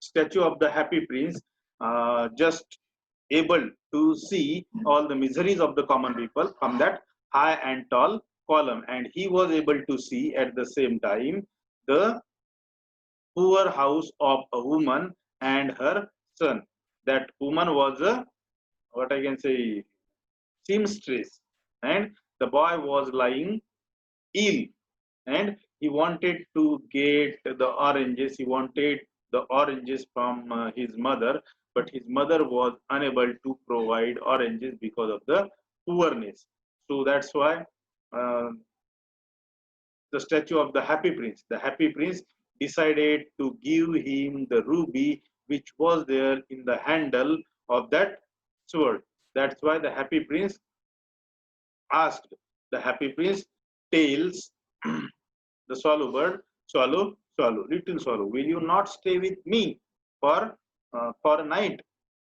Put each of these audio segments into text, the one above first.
statue of the happy prince, just able to see all the miseries of the common people from that high and tall column, and he was able to see at the same time the poor house of a woman and her son. That woman was a, what I can say, seamstress, and the boy was lying ill, and he wanted to get the oranges. He wanted the oranges from his mother, but his mother was unable to provide oranges because of the poorness. So that's why uh, the statue of the happy prince. The happy prince decided to give him the ruby which was there in the handle of that sword. That's why the happy prince asked the happy prince, Tails, the swallow bird, swallow, swallow, little swallow, will you not stay with me for a night?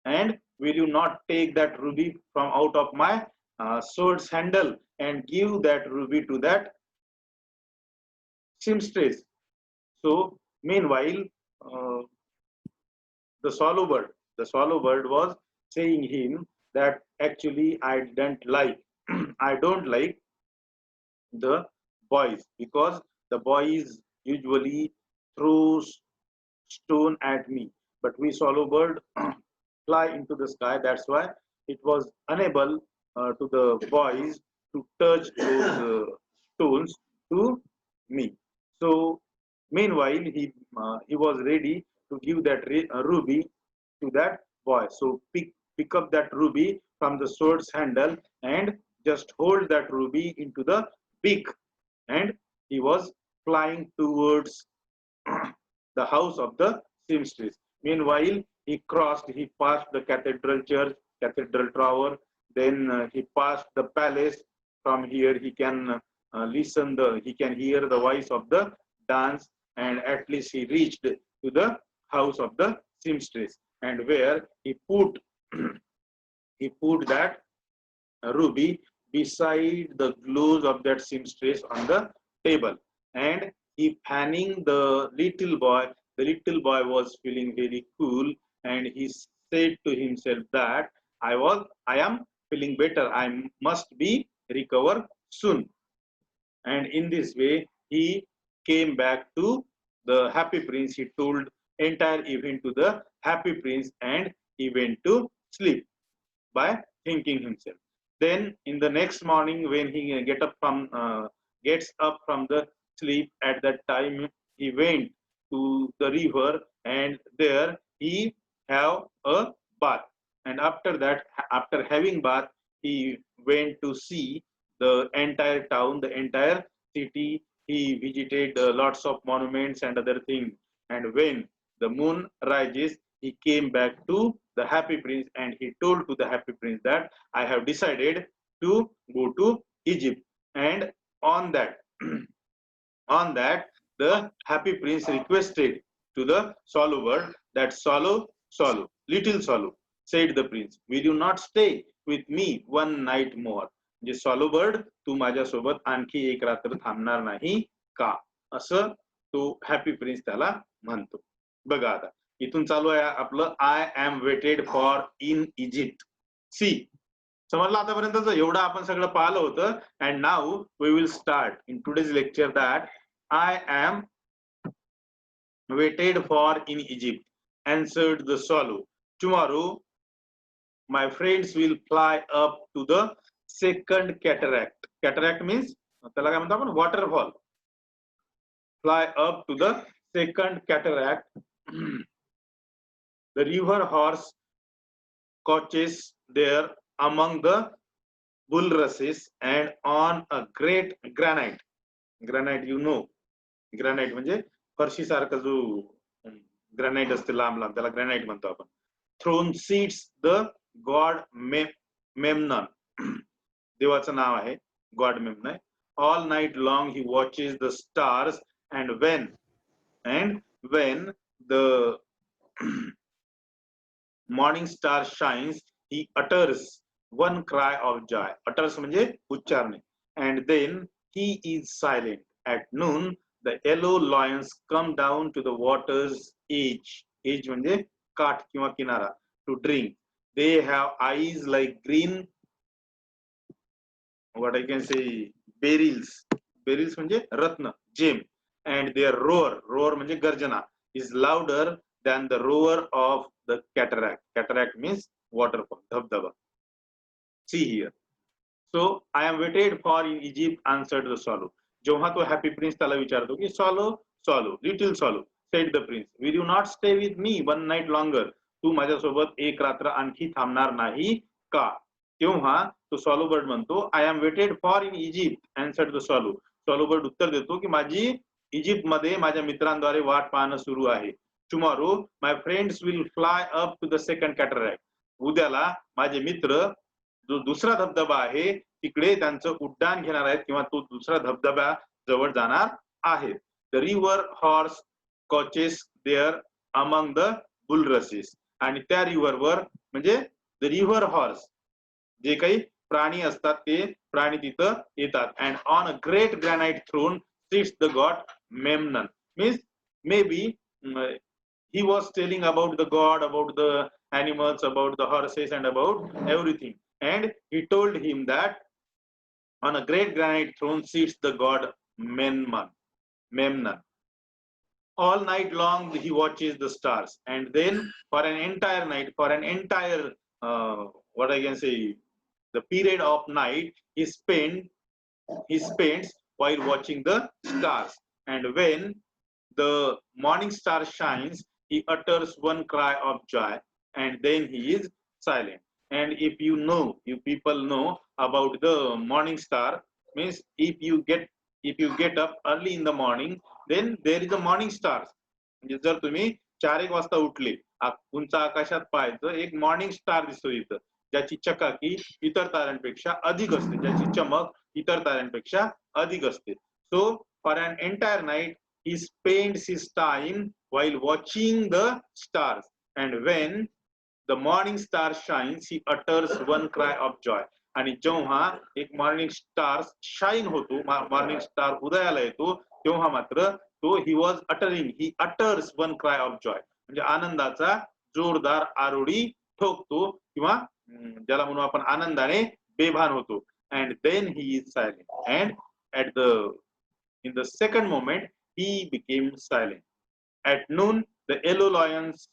And will you not take that ruby from out of my sword's handle and give that ruby to that seamstress? So, meanwhile, uh, the swallow bird was saying him that actually I didn't like, I don't like the boys because the boys usually throws stone at me, but we swallow bird fly into the sky. That's why it was unable to the boys to touch those stones to me. So meanwhile, he was ready to give that ruby to that boy. So pick up that ruby from the sword's handle and just hold that ruby into the beak, and he was flying towards the house of the seamstress. Meanwhile, he passed the cathedral church, cathedral tower, then he passed the palace. From here, he can he can hear the voice of the dance, and at least he reached to the house of the seamstress, and where he put he put that ruby beside the clothes of that seamstress on the table, and he fanning the little boy. The little boy was feeling very cool, and he said to himself that I am feeling better. I must be recover soon. And in this way, he came back to the happy prince. He told entire event to the happy prince, and he went to sleep by thinking himself. Then in the next morning, when he gets up from the sleep, at that time he went to the river, and there he have a bath. And after that, after having bath, he went to see the entire town, the entire city. He visited lots of monuments and other things. And when the moon rises, he came back to the happy prince, and he told to the happy prince that I have decided to go to Egypt. And on that, on that, the happy prince requested to the swallow bird that swallow, swallow, little swallow, said the prince, will you not stay with me one night more? म्हणजे swallow bird, तू माझ्यासोबत आणखी एक रात्र थांबणार नाही का? असं तो हॅपी प्रिन्स त्याला म्हणतो. बघा आता इथून चालू आहे आपलं I am waited for in Egypt. See समजलं आतापर्यंत एवढं आपण सगळं पाहिलं होतं. And now we will start in today's lecture that I am waited for in Egypt, answered the swallow. Tomorrow, my friends will fly up to the second cataract. Cataract means त्याला काय म्हणतो आपण waterfall. Fly up to the second cataract. The river horse couches there among the bulrushes and on a great granite. Granite, you know, granite म्हणजे फरशी सारखा जो granite असते लांब लांब त्याला ग्रॅनाइट म्हणतो आपण. Throne sits the god Memnon. देवाचं नाव आहे god Memnon. All night long he watches the stars and when the morning star shines, he utters one cry of joy. Utters म्हणजे उच्चारणे. And then he is silent. At noon, the yellow lions come down to the water's edge edge म्हणजे काठ किंवा किनारा. To drink. They have eyes like green, what I can say, beryls. Beryls म्हणजे रत्न, जेम. And their roar म्हणजे गर्जना, is louder than the roar of the cataract. Cataract means waterfall, धबधबा. See here. So I am waited for in Egypt, answered the swallow. जेव्हा तो Happy prince त्याला विचारतो की swallow, little swallow, said the prince, will you not stay with me one night longer? तू माझ्यासोबत एक रात्र आणखी थांबणार नाही का? तेव्हा तो स्वॉलो बर्ड म्हणतो, I am waited for in Egypt, answered the swallow. Swallow bird उत्तर देतो की माझी इजिप्त मध्ये माझ्या मित्रांद्वारे वाट पाहणं सुरू आहे. Tomorrow my friends will fly up to the second cataract. उद्याला माझे मित्र जो दुसरा धबधबा आहे तिकडे त्यांचं उड्डाण घेणार आहेत किंवा तो दुसरा धबधबा जवळ जाणार आहेत. The river horse couches there among the bulrushes. आणि त्या रिव्हरवर म्हणजे द रिव्हर हॉर्स, जे काही प्राणी असतात ते प्राणी तिथं येतात. And on a great granite throne sits the god Memnon. Means may be he was telling about the god, about the animals, about the horses, and about everything. And he told him that on a great granite throne sits the god Memnon. All night long he watches the stars, and then for an entire night, for an entire what I can say, the period of night he spends while watching the stars. And when the morning star shines, he utters one cry of joy, and then he is silent. And if you people know about the morning star, means if you get up early in the morning, then there is a morning star. म्हणजे जर तुम्ही 4-1 वाजता उठले, उंच आकाशात पाहायचं एक morning star दिसतो इथं, ज्याची चकाकी इतर ताऱ्यांपेक्षा अधिक असते, ज्याची चमक इतर ताऱ्यांपेक्षा अधिक असते. So for an entire night he spends his time while watching the stars, and when the morning star shines he utters one cry of joy. आणि जेव्हा एक मॉर्निंग स्टार शाईन होतो, मॉर्निंग स्टार उदयाला येतो, तेव्हा मात्र तो he utters one cry of joy, म्हणजे आनंदाचा जोरदार आरोळी ठोकतो किंवा ज्याला म्हणू आपण आनंदाने बेभान होतो. And then he is silent, and in the second moment he became silent. At noon, the yellow lions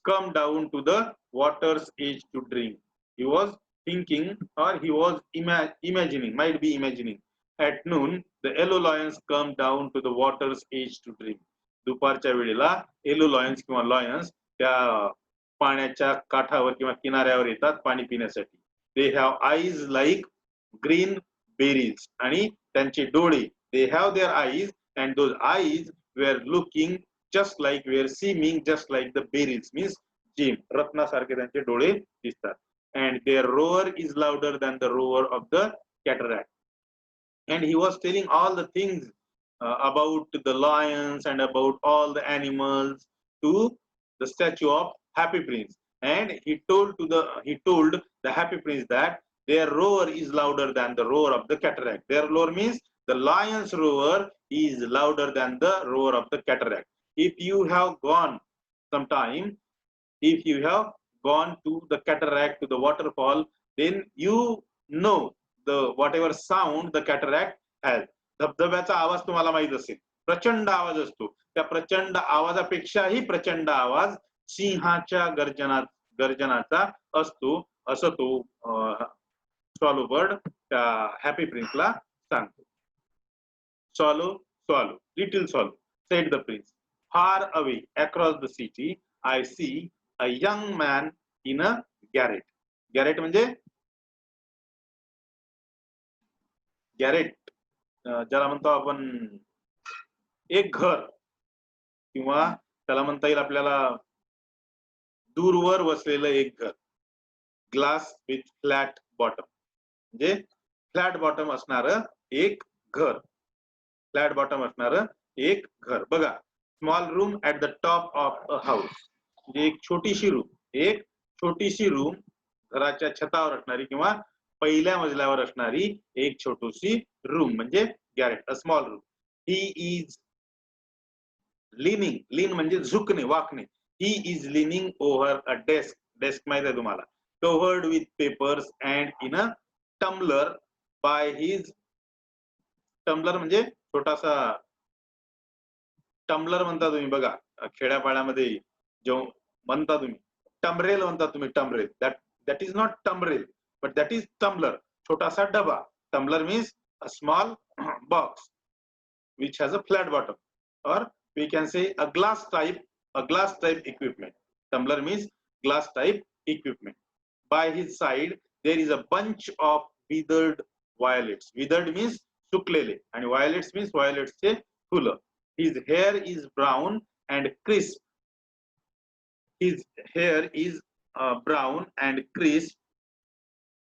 come down to the water's edge to drink. He was thinking, or he was imagining. At noon, the yellow lions come down to the water's edge to drink. दुपारच्या वेळेला yellow Lions किंवा Lions त्या पाण्याच्या काठावर किंवा किनाऱ्यावर येतात पाणी पिण्यासाठी. They have eyes like green berries. आणि त्यांचे डोळे, they have their eyes, and those eyes were looking just like, were seeming just like the berries, means gem, रत्नासारखे त्यांचे डोळे दिसतात. And their roar is louder than the roar of the cataract. And he was telling all the things about the lions and about all the animals to the statue of Happy Prince. And he told the Happy Prince that their roar is louder than the roar of the cataract. Their roar means the lion's roar is louder than the roar of the cataract. If you have gone to the cataract, to the waterfall, then you know the whatever sound the cataract has. धबधब्याचा आवाज तुम्हाला माहित असेल, प्रचंड आवाज असतो. त्या प्रचंड आवाजापेक्षाही प्रचंड आवाज सिंहाच्या गर्जनाचा असतो, असं तो स्वॉलो बर्ड त्या हॅपी प्रिन्सला सांगतो. Swallow, little swallow, said the prince. Far away across the city, I see a young man in a garret. Garret म्हणजे गॅरेट ज्याला म्हणतो आपण एक घर, किंवा त्याला म्हणता येईल आपल्याला दूरवर वसलेलं एक घर. ग्लास विथ फ्लॅट बॉटम, म्हणजे फ्लॅट बॉटम असणार एक घर, फ्लॅट बॉटम असणार एक घर. बघा, small room at the top of a house, म्हणजे एक छोटीशी रूम घराच्या छतावर असणारी किंवा पहिल्या मजल्यावर असणारी एक छोटीशी रूम म्हणजे garret, a small room. He is leaning, lean म्हणजे झुकणे, वाकणे. He is leaning over a desk. Desk माहिती आहे तुम्हाला, covered with papers and in a tumbler by his. Tumbler म्हणजे छोटासा टम्बलर म्हणता तुम्ही बघा, खेड्यापाड्यामध्ये जो म्हणता तुम्ही टमरेल म्हणता तुम्ही, टमरेल. दॅट इज नॉट टमरेल बट दॅट इज टम्बलर, छोटासा डबा. Tumbler means a small box which has a flat bottom, or we can say a glass type equipment. Tumbler means glass type equipment. By his side there is a bunch of withered violets. Withered means सुकलेले, आणि violets means violets चे फुलं. His hair is brown and crisp. His hair is brown and crisp.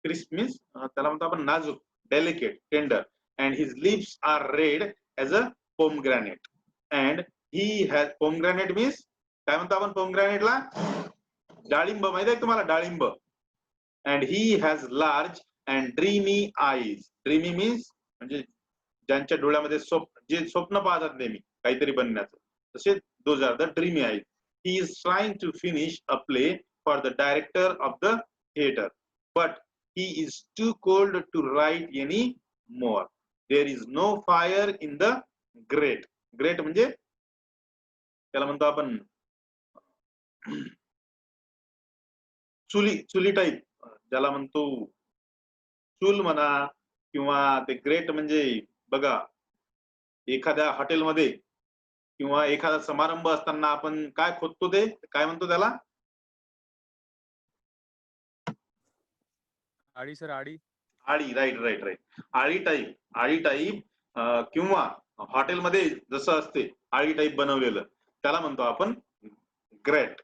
Crisp means त्याला म्हणतो आपण नाजूक, delicate, tender. And his lips are red as a pomegranate. And he has, pomegranate means काय म्हणतो आपण pomegranate ला? डाळिंब. माहिती आहे तुम्हाला डाळिंब? And he has large and dreamy eyes. Dreamy means म्हणजे ज्यांच्या डोळ्यामध्ये जे स्वप्न पाहतात नेहमी काहीतरी बनण्याचं, तसे those are the dreamy eyes. He is trying to finish a play for the director of the theater, but he is too cold to write any more. There is no fire in the grate. Grate म्हणजे त्याला म्हणतो आपण चुली type, ज्याला म्हणतो चूल म्हणा, किंवा ते ग्रेट म्हणजे बघा एखाद्या हॉटेलमध्ये किंवा एखादा समारंभ असताना आपण काय खोदतो, ते काय म्हणतो त्याला? आळी सर, आळी. आळी, राईट राईट राईट. आळी टाईप किंवा हॉटेलमध्ये जसं असते आळी टाईप बनवलेलं, त्याला म्हणतो आपण great.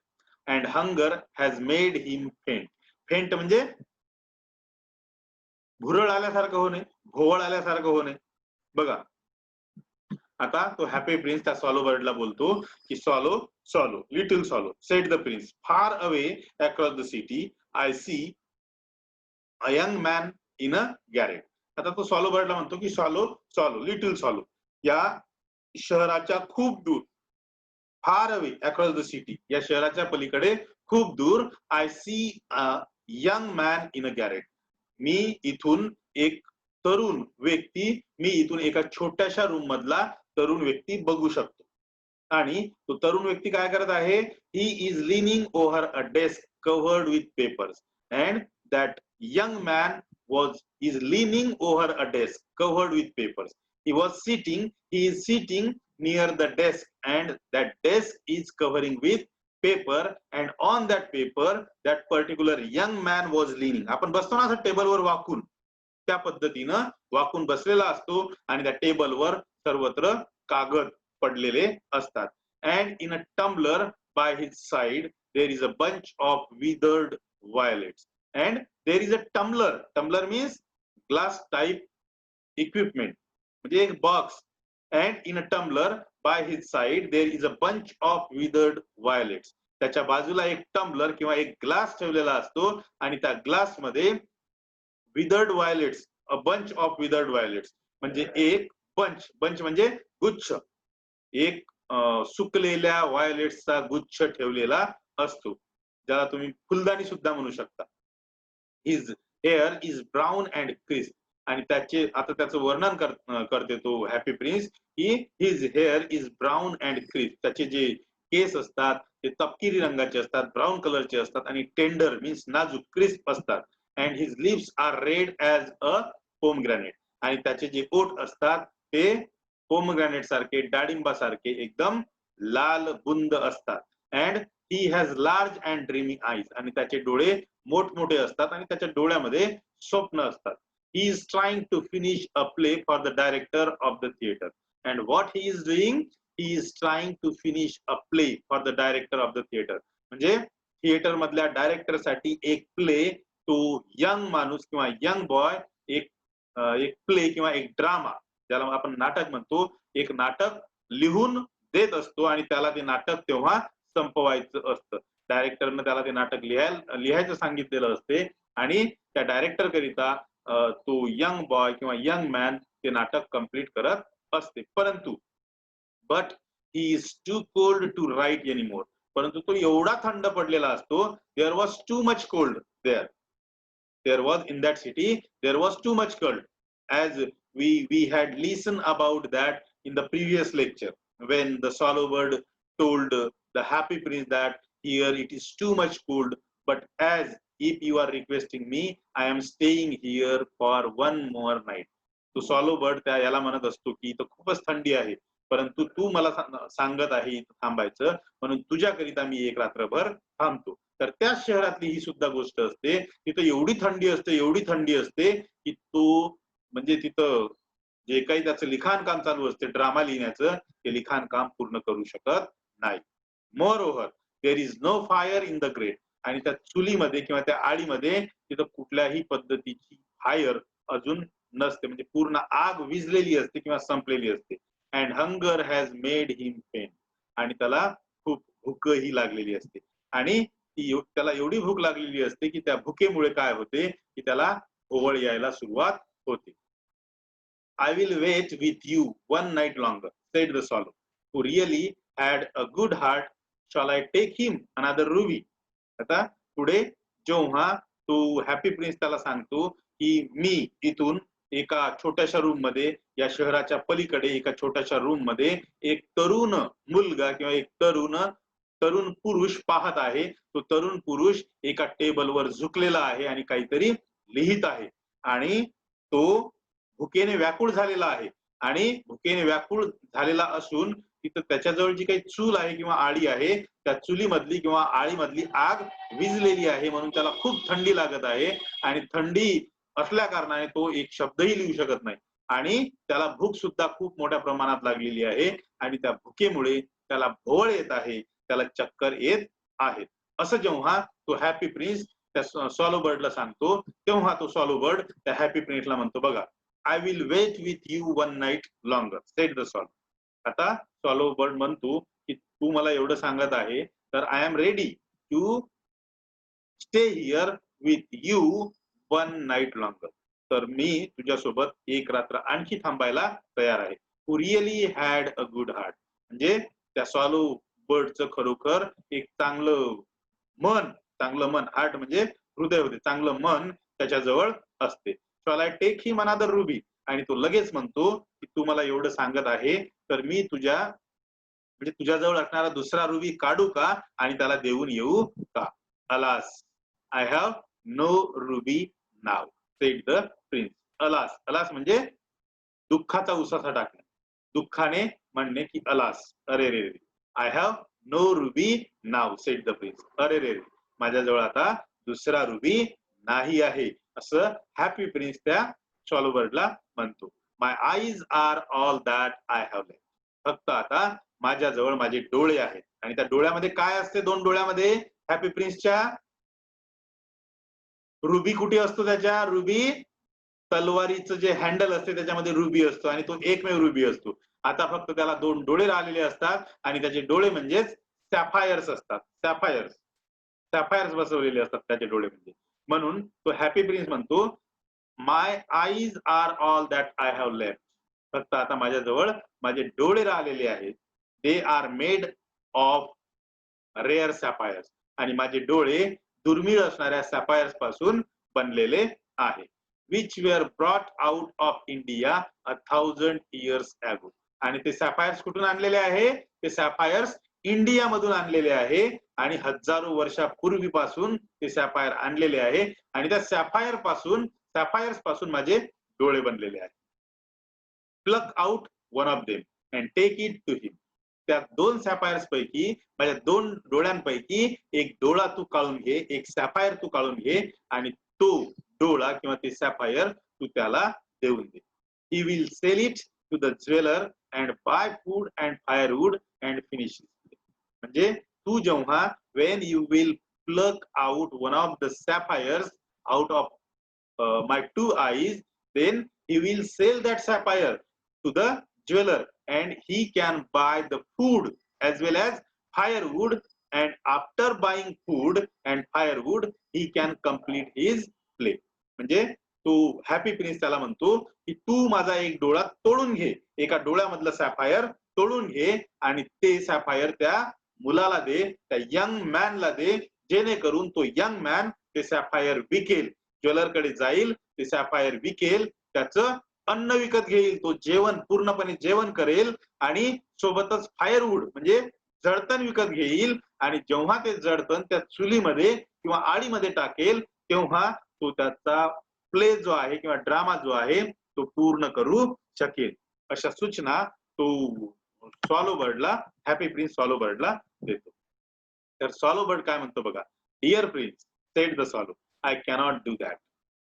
And hunger has made him faint. Faint म्हणजे भुरळ आल्यासारखं होणे, भोवळ आल्यासारखं होणे. बघा आता तो हॅपी प्रिन्स त्या सॉलो बर्डला बोलतो की swallow swallow little swallow, said the prince, far away across the city I see a young man in a garret. आता तो सॉलो बर्डला म्हणतो की सॉलो सॉलो लिटिल सॉलो, या शहराच्या खूप दूर, फार अवे अक्रॉस द सिटी, या शहराच्या पलीकडे खूप दूर, I see a young man in a garret, मी इथून एक तरुण व्यक्ती, मी इथून एका छोट्याशा रूम मधला तरुण व्यक्ती बघू शकतो. आणि तो तरुण व्यक्ती काय करत आहे? ही is leaning over a desk covered with papers. And that young man is leaning over a desk covered with papers. He is sitting near the desk, and that desk is covering with paper, and on that paper that particular young man was leaning. आपण बसतो ना असं टेबलवर वाकून, त्या पद्धतीनं वाकून बसलेला असतो, आणि त्या टेबलवर सर्वत्र कागद पडलेले असतात. And in a tumbler by his side there is a bunch of withered violets. And there is a tumbler. Tumbler means glass type equipment, म्हणजे एक box. And in a tumbler by his side there is a bunch of withered violets. त्याच्या बाजूला एक tumbler किंवा एक glass ठेवलेला असतो, आणि त्या ग्लास मध्ये withered violets, a bunch of withered violets म्हणजे एक बंच म्हणजे गुच्छ, एक सुकलेल्या वायलेट्सचा गुच्छ ठेवलेला असतो, ज्याला तुम्ही फुलदाणी सुद्धा म्हणू शकता. His hair is brown and crisp. आणि त्याचे आता त्याचं वर्णन करते तो हॅपी प्रिन्स की his hair is brown and crisp. त्याचे जे केस असतात ते तपकिरी रंगाचे असतात, ब्राऊन कलरचे असतात, आणि टेंडर मीन्स नाजूक, क्रिस्प असतात. And his lips are red as a pomegranate. आणि त्याचे जे ओठ असतात ते पोमग्रॅनेट सारखे, डाळिंबासारखे एकदम लाल बुंद असतात. And he has large and dreamy eyes. आणि त्याचे डोळे मोठमोठे असतात, आणि त्याच्या डोळ्यामध्ये स्वप्न असतात. He is trying to finish a play for the director of the theater. And what he is doing? He is trying to finish a play for the director of the theater. म्हणजे theatre मधल्या director साठी एक play, तो young माणूस किंवा young boy एक play किंवा एक ड्रामा, ज्याला आपण नाटक म्हणतो, एक नाटक लिहून देत असतो, आणि त्याला ते नाटक तेव्हा संपवायचं असतं. डायरेक्टरने त्याला ते नाटक लिहायचं सांगितलेलं असते, आणि त्या डायरेक्टर करिता तो यंग बॉय किंवा यंग मॅन ते नाटक कंप्लीट करत असते. परंतु but he is too cold to write any more. परंतु तो एवढा थंड पडलेला असतो. There was too much cold there. There was in that city, there was too much cold, as we had listened about that in the previous lecture when the swallow bird told the happy prince that here it is too much cold, but as if you are requesting me, I am staying here for one more night. तो swallow bird त्या याला म्हणत असतो की इथं खूपच थंडी आहे, परंतु तू मला सांगत आहे इथं थांबायचं, म्हणून तुझ्याकरिता मी एक रात्रभर थांबतो. तर त्या शहरातली ही सुद्धा गोष्ट असते. तिथं एवढी थंडी असते, एवढी थंडी असते की तो म्हणजे तिथं जे काही त्याचं लिखाण काम चालू असते ड्रामा लिहिण्याचं, ते लिखाण काम पूर्ण करू शकत नाही. Moreover there is no fire in the grate. आणि त्या चुलीमध्ये किंवा त्या आळीमध्ये तिथं कुठल्याही पद्धतीची फायर अजून नसते, म्हणजे पूर्ण आग विझलेली असते किंवा संपलेली असते. And hunger has made him faint. आणि त्याला खूप भूकही लागलेली असते. आणि त्याला एवढी भूक लागलेली असते की त्या भुकेमुळे काय होते की त्याला ओवळ यायला सुरुवात होते. I will wait with you one night longer said the swallow, who really had a good heart. Shall I take him another ruby? आता पुढे जेव्हा तो हॅपी प्रिन्स त्याला सांगतो की मी इथून एका छोट्याशा रूम मध्ये, या शहराच्या पलीकडे एका छोट्याशा रूम मध्ये एक तरुण मुलगा किंवा एक तरुण पुरुष पाहत आहे. तो तरुण पुरुष एका टेबलवर झुकलेला आहे आणि काहीतरी लिहित आहे. आणि तो भुकेने व्याकुळ झालेला आहे. आणि भुकेने व्याकुळ झालेला असून तिथं त्याच्याजवळ जी काही चूल आहे किंवा आळी आहे, त्या चुलीमधली किंवा आळीमधली आग विझलेली आहे, म्हणून त्याला खूप थंडी लागत आहे. आणि थंडी असल्या कारणाने तो एक शब्दही लिहू शकत नाही. आणि त्याला भूक सुद्धा खूप मोठ्या प्रमाणात लागलेली आहे. आणि त्या भुकेमुळे त्याला भोवळ येत आहे, त्याला चक्कर येत आहेत. असं जेव्हा तो हॅपी प्रिन्स त्या स्वॉलो बर्डला सांगतो, तेव्हा तो स्वॉलो बर्ड त्या हॅपी प्रिन्सला म्हणतो, बघा, I will wait with you one night longer said the swallow. आता स्वॉलो बर्ड म्हणतो की तू मला एवढं सांगत आहे तर I am ready to stay here with you one night longer. तर मी तुझ्यासोबत एक रात्र आणखी थांबायला तयार आहे. Who really had a good heart. म्हणजे त्या स्वॉलो बर्डचं खरोखर एक चांगलं मन, हार्ट म्हणजे हृदय होते, चांगलं मन त्याच्याजवळ असते. Shall I take him another ruby. आणि तो लगेच म्हणतो की तू मला एवढं सांगत आहे तर मी तुझ्याजवळ असणारा दुसरा रुबी काढू का आणि त्याला देऊन येऊ का. Alas I have no ruby now said the prince. Alas, alas म्हणजे दुःखाचा उसासा टाकणे, दुःखाने म्हणणे की अलास, अरे रे रे. I have no ruby now said the prince. अरे रे रे, माझ्याजवळ आता दुसरा रुबी नाही आहे, असं हॅपी प्रिन्स त्या स्वॉलो बर्डला म्हणतो. My eyes are all that I have left. फक्त आता माझ्याजवळ माझे डोळे आहेत. आणि त्या डोळ्यामध्ये काय असते, दोन डोळ्यामध्ये हॅपी प्रिन्सच्या रुबी कुठे असतो, त्याच्या रुबी तलवारीचं जे हँडल असते त्याच्यामध्ये रुबी असतो आणि तो एकमेव रुबी असतो. आता फक्त त्याला दोन डोळे राहिलेले असतात आणि त्याचे डोळे म्हणजेच सॅफायर्स असतात. सॅफायर्स बसवलेले असतात त्याचे डोळे म्हणजे. म्हणून तो हॅपी प्रिन्स म्हणतो, my eyes are all that I have left. फक्त आता माझ्याजवळ माझे डोळे राहिलेले आहेत. They are made of rare sapphires. आणि माझे डोळे दुर्मिळ असणाऱ्या सॅफायर्स पासून बनलेले आहे. Which were brought out of India 1000 years ago. आणि ते सॅफायर्स कुठून आणलेले आहे, ते सॅफायर्स इंडिया मधून आणलेले आहे. आणि हजारो वर्षापूर्वीपासून ते सॅफायर आणलेले आहे. आणि त्या सॅफायर्स पासून माझे डोळे बनलेले आहेत. Pluck out one of them and take it to him. त्या दोन सॅफायर्स पैकी, माझ्या दोन डोळ्यांपैकी एक डोळा तू काढून घे, एक सॅफायर तू काढून घे आणि तो डोळा किंवा ते सॅफायर तू त्याला देऊन दे. He will sell it to the jeweller and buy food and firewood and finish. म्हणजे तू जेव्हा when you will pluck out one of the sapphires out of my two eyes, then he will sell that sapphire to the jeweler and he can buy the food as well as firewood, and after buying food and firewood he can complete his play. म्हणजे तो Happy prince त्याला म्हणतो की तू माझा एक डोळा तोडून घे, एका डोळ्यामधलं सॅफायर तोडून घे आणि ते सॅफायर त्या मुलाला दे, त्या यंग मॅनला दे, जेणेकरून तो यंग मॅन ते सॅफायर विकेल, ज्वेलरकडे जाईल, ते सॅफायर विकेल, त्याचं अन्न विकत घेईल, तो जेवण पूर्णपणे जेवण करेल आणि सोबतच फायरवूड म्हणजे जळतण विकत घेईल आणि जेव्हा ते जळतण त्या चुलीमध्ये किंवा आडीमध्ये टाकेल तेव्हा तो त्याचा प्ले जो आहे किंवा ड्रामा जो आहे तो पूर्ण करू शकेल. अशा सूचना तो स्वॉलो बर्डला, हॅपी प्रिन्स स्वॉलो बर्डला देतो. तर स्वॉलो बर्ड काय म्हणतो बघा, dear prince said the swallow, I cannot do that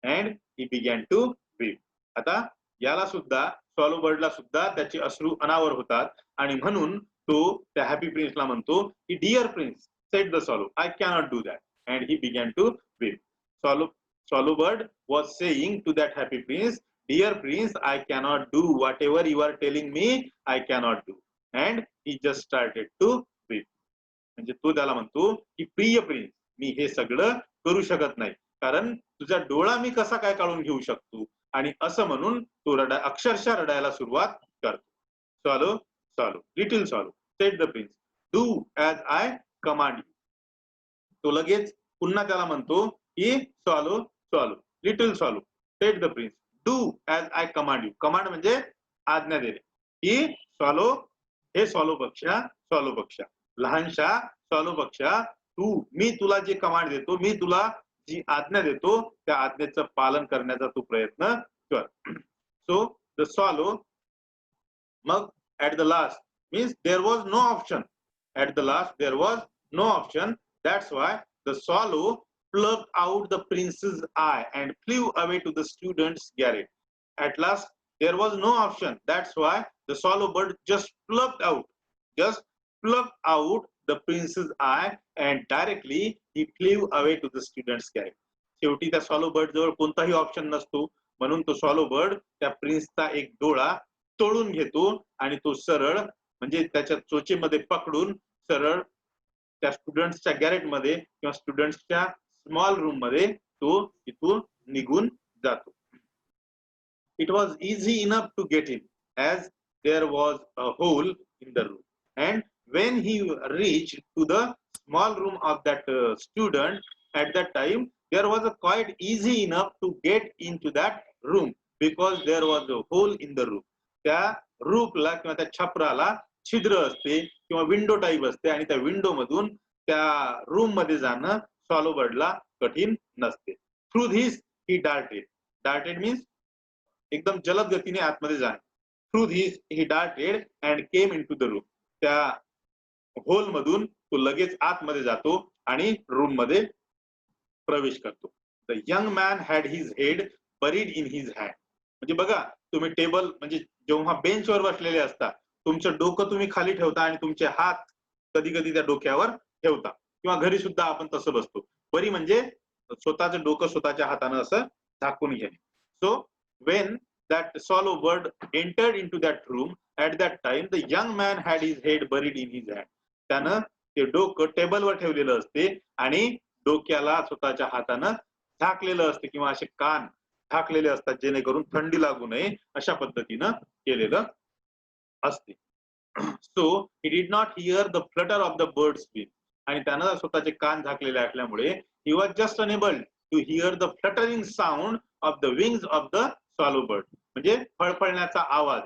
and he began to weep. आता याला सुद्धा स्वॉलो बर्डला सुद्धा त्याचे अश्रू अनावर होतात आणि म्हणून तो त्या हॅपी प्रिन्सला म्हणतो की dear prince said the swallow, I cannot do that and he began to weep. Swallow bird was saying to that happy prince, dear prince, I cannot do whatever you are telling me, I cannot do. And he just started to weep. म्हणजे तो त्याला म्हणतो की प्रिय prince, मी हे सगळं करू शकत नाही, कारण तुझा डोळा मी कसा काय काढून घेऊ शकतो. आणि असं म्हणून तो अक्षरशः रडायला सुरुवात करतो. Swallow swallow little swallow sed the prince, do as I command you. तो लगेच पुन्हा त्याला म्हणतो की swallow swallow little swallow sed the prince, do as I command you. Command म्हणजे आज्ञा देणे. की स्वॉलो, हे स्वॉलो पक्षा लहानशा स्वॉलो पक्षा, तू, मी तुला जे कमांड देतो, मी तुला जी आज्ञा देतो त्या आज्ञेचं पालन करण्याचा तू प्रयत्न कर. सो द स्वॉलो, मग at the last means there was no option, at the last there was no option, that's why the swallow plucked out the prince's eye and flew away to the student's garret. At last, there was no option. That's why the swallow bird just plucked out the prince's eye and directly he flew away to the student's garret. शेवटी त्या swallow bird जवळ कोणताही option नसतो, म्हणून तो swallow bird त्या प्रिन्सचा एक डोळा तोडून घेतो आणि तो सरळ म्हणजे त्याच्या चोचेमध्ये पकडून सरळ त्या स्टुडंट्सच्या गॅरेटमध्ये किंवा स्टुडंट्सच्या स्मॉल रूम मध्ये तो तिथून निघून जातो. It was easy enough to get in as there was a hole in the room, and when he reached to the small room of that student, at that time there was a quite easy enough to get into that room because there was a hole in the roof. त्या रूफला किंवा त्या छपराला छिद्र असते किंवा window type असते आणि त्या window मधून त्या रूम मध्ये जाणं स्वॉलो बर्डला कठीण नसते. Through this he darted means एकदम जलद गतीने आतमध्ये जाणे. Through this he darted and came into the room. त्या होल मधून तो लगेच आतमध्ये जातो आणि रूम मध्ये प्रवेश करतो. The young man had his head buried in his hand. म्हणजे बघा, तुम्ही टेबल म्हणजे जेव्हा बेंचवर बसलेले असता, तुमचं डोकं तुम्ही खाली ठेवता आणि तुमचे हात कधी कधी त्या डोक्यावर ठेवता, किंवा घरी सुद्धा आपण तसं बसतो. बरी म्हणजे स्वतःचं डोकं स्वतःच्या हाताने असं झाकून घेणे. So when that swallow bird entered into that room, at that time the young man had his head buried in his hand. त्यानं ते डोकं टेबलवर ठेवलेलं असते आणि डोक्याला स्वतःच्या हातानं झाकलेलं असते किंवा असे कान झाकलेले असतात जेणेकरून थंडी लागू नये अशा पद्धतीनं केलेलं असते. So he did not hear the flutter of the bird's wing. आणि त्यानं स्वतःचे कान झाकलेले असल्यामुळे he was just unable to hear the fluttering sound of the wings of the swallow bird. म्हणजे फळफळण्याचा आवाज,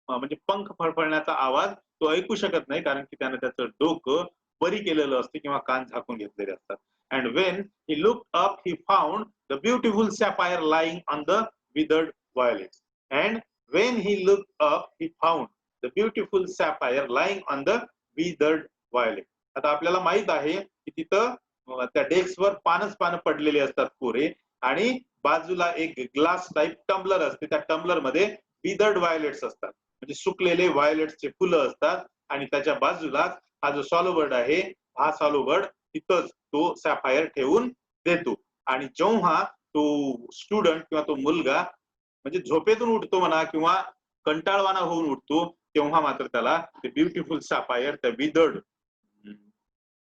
म्हणजे पंख फळफळण्याचा आवाज तो ऐकू शकत नाही, कारण की त्यानं त्याचं डोकं बरी केलेलं असते किंवा कान झाकून घेतलेले असतात. And when he looked up, he found the beautiful sapphire lying on the withered violets. And when he looked up, he found the beautiful sapphire lying on the withered violet. आता आपल्याला माहित आहे की तिथं त्या डेस्कवर पानं पडलेले असतात कोरे, आणि बाजूला एक ग्लास टाइप टम्बलर असते, त्या टम्बलर मध्ये विदर्ड व्हायोलेट्स असतात, म्हणजे सुकलेले व्हायोलेट्सचे फुलं असतात. आणि त्याच्या बाजूलाच हा जो स्वॉलो बर्ड आहे, हा स्वॉलो बर्ड तिथंच तो सॅफायर ठेवून देतो. आणि जेव्हा तो स्टुडंट किंवा तो मुलगा म्हणजे झोपेतून उठतो म्हणा किंवा कंटाळवाना होऊन उठतो, तेव्हा मात्र त्याला ते ब्युटिफुल सॅफायर त्या विदर्ड,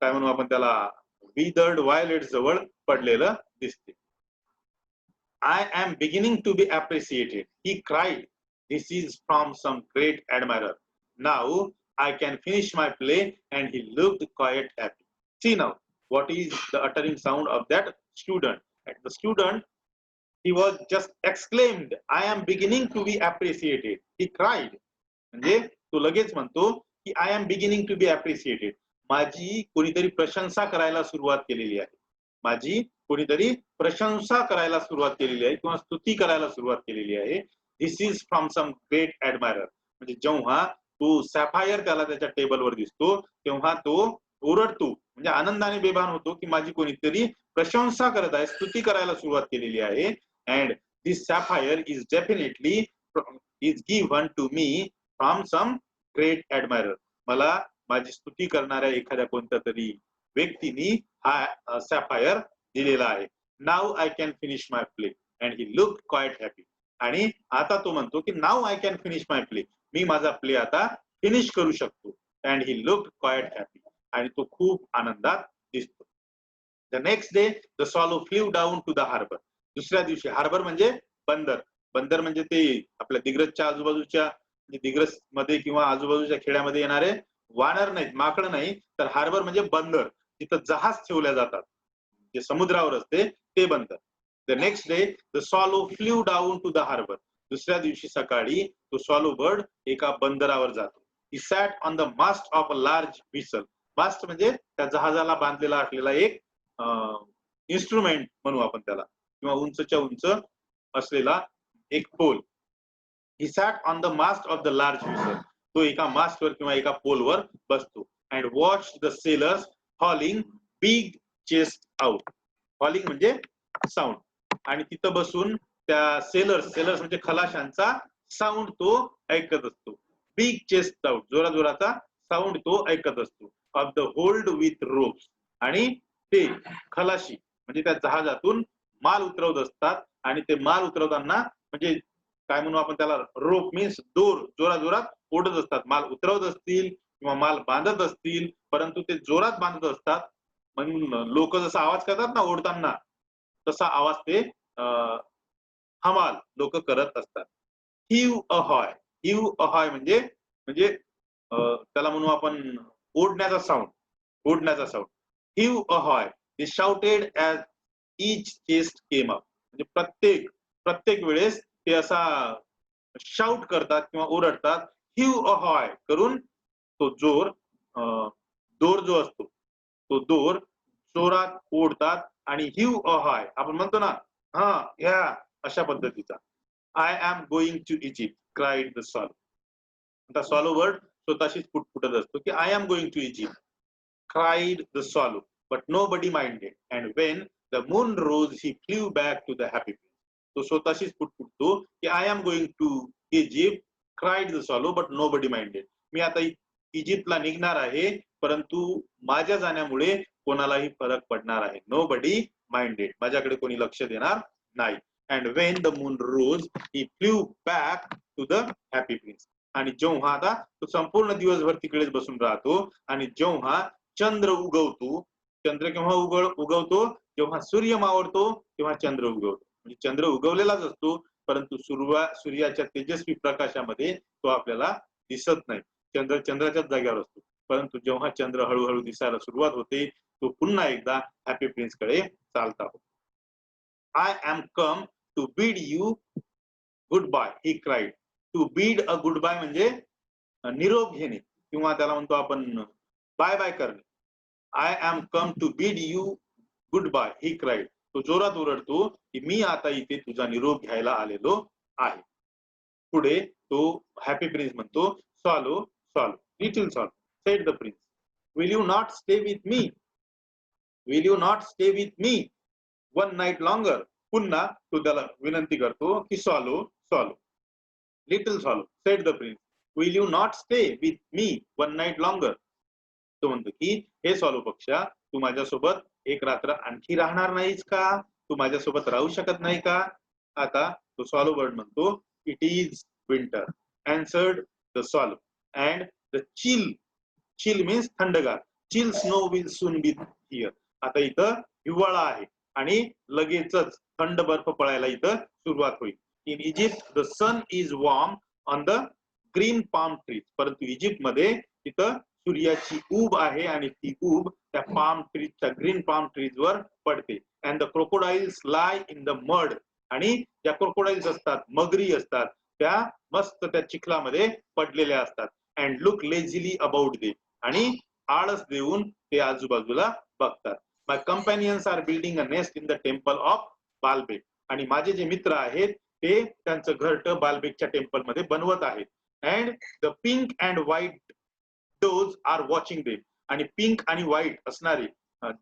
काय म्हणू आपण त्याला, विदर्ड व्हायोलेट जवळ पडलेलं दिसते. I am beginning to be appreciated, he cried. This is from some great admirer. Now I can finish my play, and he looked quite happy. See now, what is the uttering sound of that student? And the student, he was just exclaimed, I am beginning to be appreciated. He cried. म्हणजे तो लगेच म्हणतो की I am beginning to be appreciated. माझी कोणीतरी प्रशंसा करायला सुरुवात केलेली आहे. माझी कोणीतरी प्रशंसा करायला सुरुवात केलेली आहे किंवा स्तुती करायला सुरुवात केलेली आहे. दिस इज फ्रॉम सम ग्रेट ऍडमायरर. म्हणजे जेव्हा तो सॅफायर त्याला त्याच्या टेबलवर दिसतो तेव्हा तो ओरडतो, म्हणजे आनंदाने बेभान होतो की माझी कोणीतरी प्रशंसा करत आहे, स्तुती करायला सुरुवात केलेली आहे. And this sapphire is definitely is given to me from some great admirer. मला माझी स्तुती करणाऱ्या एखाद्या कोणत्या तरी व्यक्तीने हा सॅफायर दिलेला आहे. Now I can finish my play and he look quite happy. आणि आता तो म्हणतो की now I can finish my play. मी माझा प्ले आता फिनिश करू शकतो. अँड ही लुक क्वाइट हॅपी. आणि तो खूप आनंदात दिसतो. The next day the swallow flew down to the harbour. दुसऱ्या दिवशी, हार्बर म्हणजे बंदर. बंदर म्हणजे ते आपल्या दिग्रजच्या आजूबाजूच्या, दिग्रज मध्ये किंवा आजूबाजूच्या खेड्यामध्ये येणारे वानर नाहीत, माकड नाही, तर हार्बर म्हणजे बंदर, जिथं जहाज ठेवल्या जातात, जे समुद्रावर असते ते बंदर. The next day the swallow flew down to the harbour. दुसऱ्या दिवशी सकाळी तो स्वॅलो बर्ड एका बंदरावर जातो. He sat on the mast of a large vessel. Mast म्हणजे त्या जहाजाला बांधलेला असलेला एक इन्स्ट्रुमेंट म्हणू आपण त्याला, किंवा उंचच्या उंच असलेला एक pole. He sat on the mast of the large vessel. तो एका मास्टवर किंवा एका पोलवर बसतो. And watched the sailors hauling big chests out. Hauling म्हणजे साऊंड. आणि तिथं बसून त्या सेलर्स म्हणजे खलाशांचा साऊंड तो ऐकत असतो. बिग चेस्ट आउट, जोरा जोराचा साऊंड तो ऐकत असतो. Of the hold with ropes. आणि ते खलाशी म्हणजे त्या जहाजातून माल उतरवत असतात. आणि ते माल उतरवताना म्हणजे काय म्हणू आपण त्याला, रोप मीन्स दोर, जोरा जोरात ओढत असतात. माल उतरवत असतील किंवा माल बांधत असतील, परंतु ते जोरात बांधत असतात. म्हणून लोक जसा आवाज करतात ना ओढताना, तसा आवाज ते हमाल लोक करत असतात. हिव अ हॉय. हिव अ हॉय म्हणजे म्हणजे त्याला म्हणू आपण ओढण्याचा साऊंड, ओढण्याचा sound. Heave a hoy. They shouted as each chest came up. म्हणजे प्रत्येक वेळेस ते असा शाउट करतात किंवा ओरडतात, हिव अ हॉय करून. तो दोर जो असतो तो दोर जोरात ओढतात. आणि हिव अ हॉय आपण म्हणतो ना, हा ह्या अशा पद्धतीचा. I am going to Egypt cried the swallow. आता स्वॅलो बर्ड स्वतःशीच पुटपुटत असतो की I am going to Egypt cried the swallow but nobody minded. And when the moon rose he flew back to the happy place. तो स्वतःशीच पुटपुटतो की I am going to Egypt cried the swallow but nobody minded. मी आता इजिप्तला निघणार आहे, परंतु माझ्या जाण्यामुळे कोणालाही फरक पडणार आहे. नोबडी माइंडेड, माझ्याकडे कोणी लक्ष देणार नाही. And when the moon rose he flew back to the happy prince. आणि जेव्हा आता तो संपूर्ण दिवसभर तिकडेच बसून राहतो. आणि जेव्हा चंद्र उगवतो, चंद्र केव्हा उगवतो, जेव्हा सूर्य मावळतो तेव्हा चंद्र उगवतो. म्हणजे चंद्र उगवलेलाच असतो, परंतु सूर्याच्या तेजस्वी प्रकाशामध्ये तो आपल्याला दिसत नाही. चंद्राच्याच जागेवर असतो. परंतु जेव्हा चंद्र हळूहळू दिसायला सुरुवात होते, तो पुन्हा एकदा हॅपी प्रिन्स कडे चालता होतो. I am come to bid you goodbye he cried. To bid a goodbye म्हणजे निरोप घेणे किंवा त्याला म्हणतो आपण बाय बाय करणे. I am come to bid you goodbye he cried. तो जोरात ओरडतो की मी आता इथे तुझा निरोप घ्यायला आलेलो आहे. पुढे तो हॅपी प्रिन्स म्हणतो, swallow swallow little swallow sed the prince will you not stay with me, will you not stay with me one night longer. पुन्हा तो त्याला विनंती करतो की swallow swallow little swallow sed the prince will you not stay with me one night longer. तो म्हणतो की हे स्वॅलो पक्षा, तू माझ्यासोबत एक रात्र आणखी राहणार नाहीस का? तू माझ्यासोबत राहू शकत नाही का? आता तो स्वॅलो बर्ड म्हणतो, it is winter answered the swallow and the chill means थंडगार, chill snow will soon be here. आता इथं हिवाळा आहे आणि लगेचच थंड बर्फ पडायला इथं सुरुवात होईल. In Egypt the sun is warm on the green palm trees. परंतु इजिप्त मध्ये तिथं सूर्याची ऊब आहे आणि ती ऊब त्या पाम ट्रीजच्या ग्रीन पाम ट्रीज वर पडते. And the crocodiles lie in the mud. आणि ज्या क्रोकोडाईल्स असतात, मगरी असतात, त्या मस्त त्या चिखलामध्ये पडलेल्या असतात. And look lazily about them. आणि आळस देऊन ते आजूबाजूला बघतात. My companions are building a nest in the temple of Baalbek. आणि माझे जे मित्र आहेत ते त्यांचं घरटं बालबेकच्या टेम्पल मध्ये बनवत आहेत. And the pink and white doves are watching them. आणि पिंक आणि व्हाईट असणारे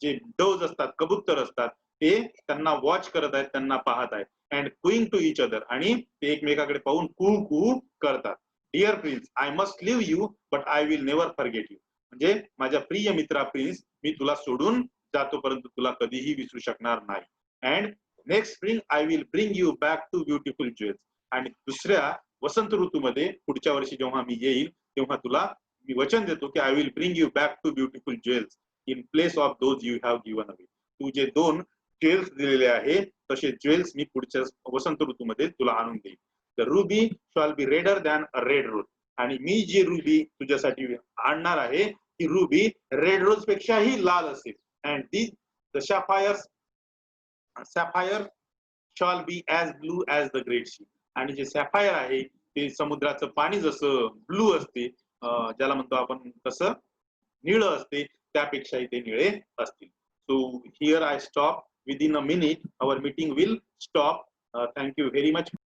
जे डोज असतात, कबूतर असतात, ते त्यांना वॉच करत आहेत, त्यांना पाहत आहेत. And cooing to each other. आणि ते एकमेकाकडे पाहून कू कू करतात. Dear prince, I must leave you but I will never forget you. म्हणजे माझ्या प्रिय मित्रा प्रिन्स, मी तुला सोडून जातो परंतु तुला कधीही विसरू शकणार नाही. And next spring I will bring you back two beautiful jewels. आणि दुसऱ्या वसंत ऋतूमध्ये पुढच्या वर्षी जेव्हा मी येईल तेव्हा तुला मी वचन देतो की I will bring you back two beautiful jewels in place of those you have given away. तू जे 2 ज्वेल्स दिलेले आहे तसे ज्वेल्स मी पुढच्या वसंत ऋतूमध्ये तुला आणून देईल. The ruby shall be redder than a red rose. आणि मी जी रुबी तुझ्यासाठी आणणार आहे ती रुबी रेड रोज पेक्षाही लाल असेल. And the the sapphire shall be as blue as the great sea. आणि जे सॅफायर आहे ते समुद्राचं पाणी जसं ब्लू असते, ज्याला म्हणतो आपण कसं निळं असते, त्यापेक्षाही ते निळे असतील. So here I stop. Within a minute our meeting will stop. Thank you very much.